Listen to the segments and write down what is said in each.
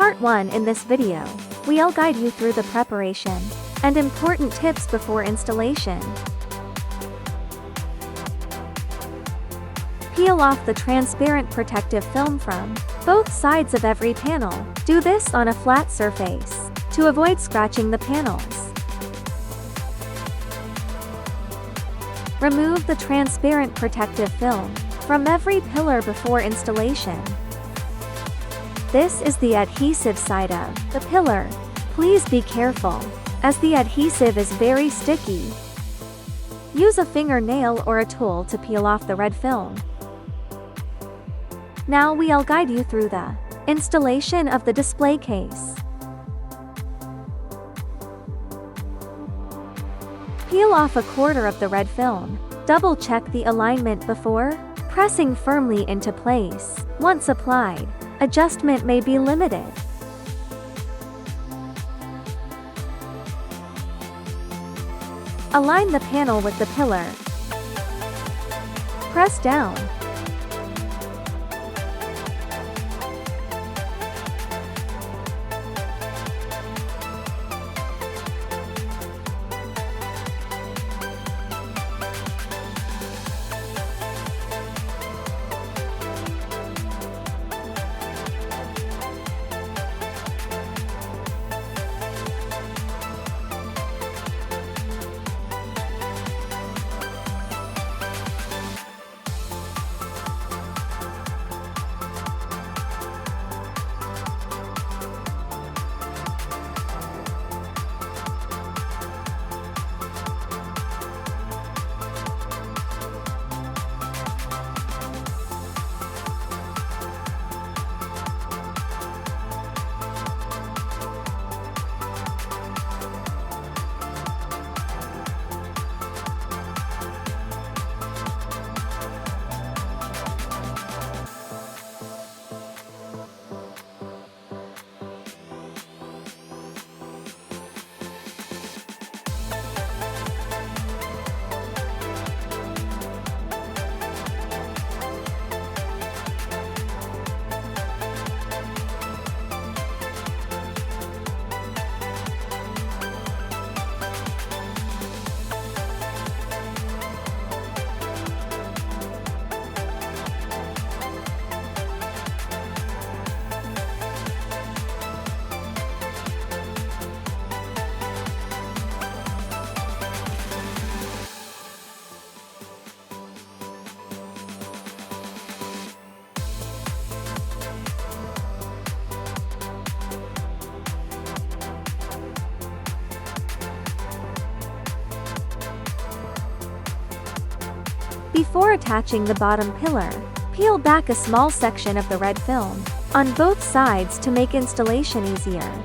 Part 1. In this video, we'll guide you through the preparation and important tips before installation. Peel off the transparent protective film from both sides of every panel. Do this on a flat surface to avoid scratching the panels. Remove the transparent protective film from every pillar before installation. This is the adhesive side of the pillar. Please be careful, as the adhesive is very sticky. Use a fingernail or a tool to peel off the red film. Now we'll guide you through the installation of the display case. Peel off a quarter of the red film. Double-check the alignment before pressing firmly into place. Once applied, adjustment may be limited. Align the panel with the pillar. Press down. Before attaching the bottom pillar, peel back a small section of the red film on both sides to make installation easier.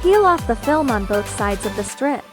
Peel off the film on both sides of the strip.